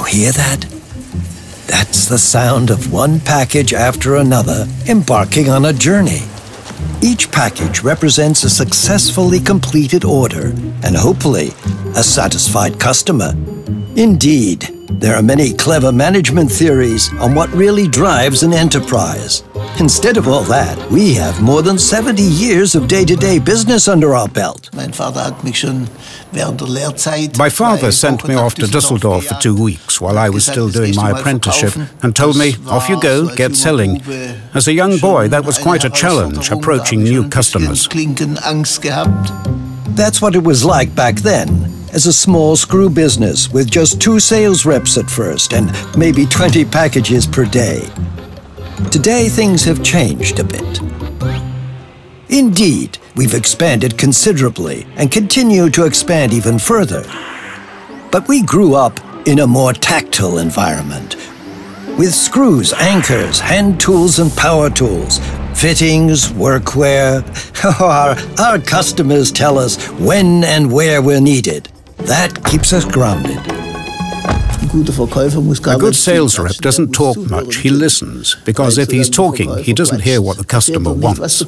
hear that? That's the sound of one package after another embarking on a journey. Each package represents a successfully completed order and hopefully a satisfied customer. Indeed, there are many clever management theories on what really drives an enterprise. Instead of all that, we have more than 70 years of day-to-day business under our belt. My father sent me off to Düsseldorf for 2 weeks while I was still doing my apprenticeship and told me, off you go, get selling. As a young boy, that was quite a challenge, approaching new customers. That's what it was like back then, as a small screw business with just 2 sales reps at first and maybe 20 packages per day. Today, things have changed a bit. Indeed, we've expanded considerably and continue to expand even further. But we grew up in a more tactile environment, with screws, anchors, hand tools and power tools, fittings, workwear. Our customers tell us when and where we're needed. That keeps us grounded. A good sales rep doesn't talk much, he listens, because if he's talking, he doesn't hear what the customer wants.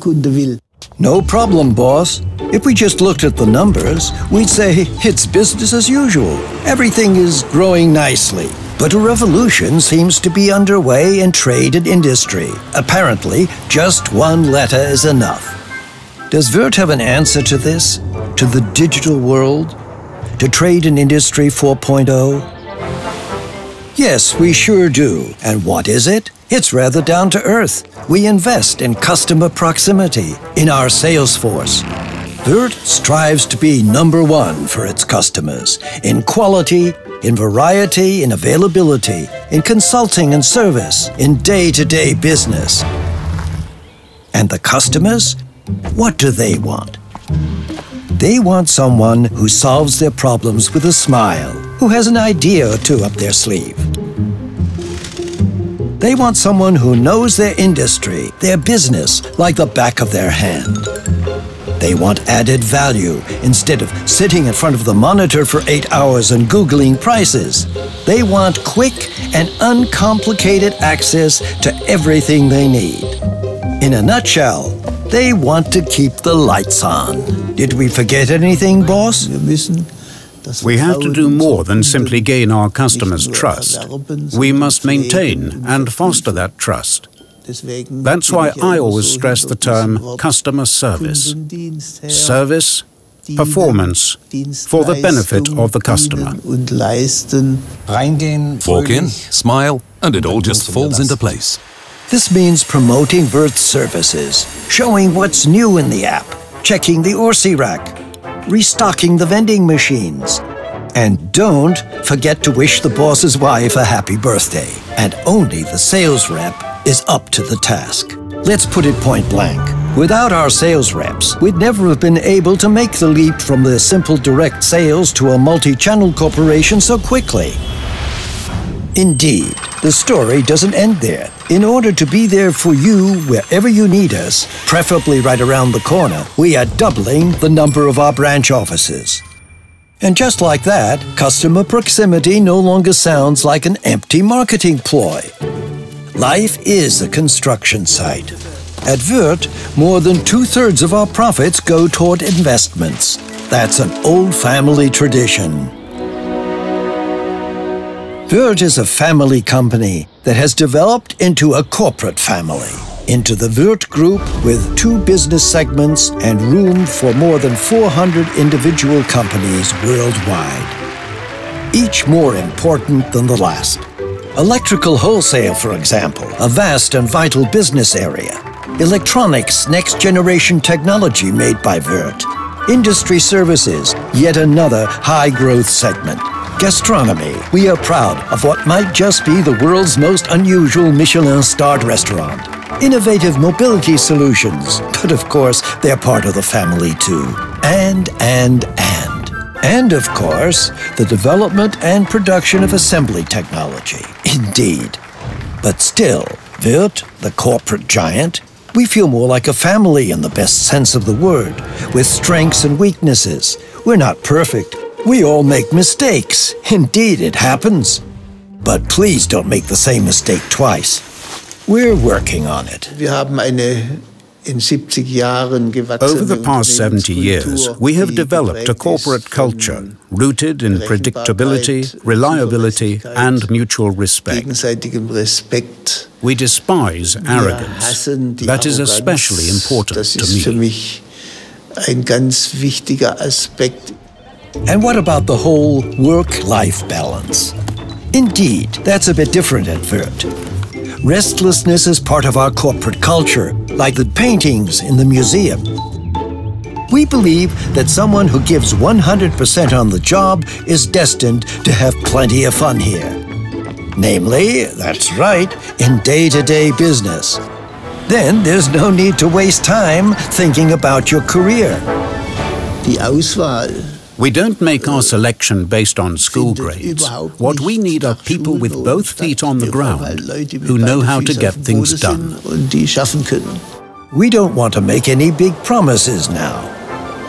No problem, boss. If we just looked at the numbers, we'd say it's business as usual. Everything is growing nicely. But a revolution seems to be underway in trade and industry. Apparently, just one letter is enough. Does Würth have an answer to this? To the digital world? To trade and industry 4.0? Yes, we sure do. And what is it? It's rather down to earth. We invest in customer proximity, in our sales force. Würth strives to be #1 for its customers, in quality, in variety, in availability, in consulting and service, in day-to-day business. And the customers? What do they want? They want someone who solves their problems with a smile, who has an idea or two up their sleeve. They want someone who knows their industry, their business, like the back of their hand. They want added value instead of sitting in front of the monitor for 8 hours and Googling prices. They want quick and uncomplicated access to everything they need. In a nutshell, they want to keep the lights on. Did we forget anything, boss? We have to do more than simply gain our customers' trust. We must maintain and foster that trust. That's why I always stress the term customer service. Service, performance, for the benefit of the customer. Walk in, smile, and it all just falls into place. This means promoting Würth services, showing what's new in the app, checking the Orsi rack, restocking the vending machines. And don't forget to wish the boss's wife a happy birthday. And only the sales rep is up to the task. Let's put it point blank. Without our sales reps, we'd never have been able to make the leap from the simple direct sales to a multi-channel corporation so quickly. Indeed, the story doesn't end there. In order to be there for you wherever you need us, preferably right around the corner, we are doubling the number of our branch offices. And just like that, customer proximity no longer sounds like an empty marketing ploy. Life is a construction site. At Würth, more than 2/3 of our profits go toward investments. That's an old family tradition. Würth is a family company that has developed into a corporate family, into the Würth Group with 2 business segments and room for more than 400 individual companies worldwide, each more important than the last. Electrical wholesale, for example, a vast and vital business area. Electronics, next-generation technology made by Würth. Industry services, yet another high-growth segment. Gastronomy, we are proud of what might just be the world's most unusual Michelin-starred restaurant. Innovative mobility solutions, but of course, they're part of the family too. And of course, the development and production of assembly technology. Indeed. But still, Würth, the corporate giant, we feel more like a family in the best sense of the word, with strengths and weaknesses. We're not perfect. We all make mistakes. Indeed, it happens. But please don't make the same mistake twice. We're working on it. Over the past 70 years, we have developed a corporate culture rooted in predictability, reliability, and mutual respect. We despise arrogance. That is especially important to me. And what about the whole work-life balance? Indeed, that's a bit different at Würth. Restlessness is part of our corporate culture, like the paintings in the museum. We believe that someone who gives 100% on the job is destined to have plenty of fun here. Namely, that's right, in day-to-day business. Then there's no need to waste time thinking about your career. We don't make our selection based on school grades. What we need are people with both feet on the ground, who know how to get things done. We don't want to make any big promises now.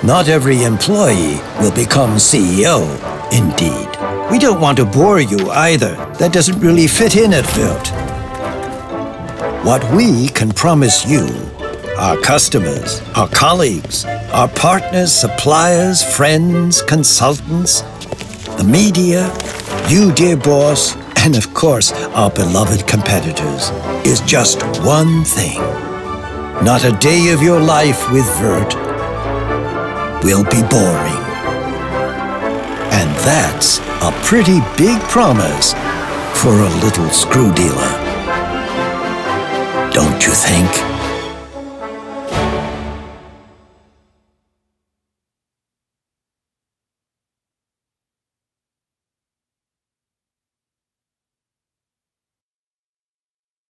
Not every employee will become CEO, indeed. We don't want to bore you either. That doesn't really fit in at Würth. What we can promise you, our customers, our colleagues, our partners, suppliers, friends, consultants, the media, you, dear boss, and of course, our beloved competitors, is just one thing. Not a day of your life with Würth will be boring. And that's a pretty big promise for a little screw dealer. Don't you think?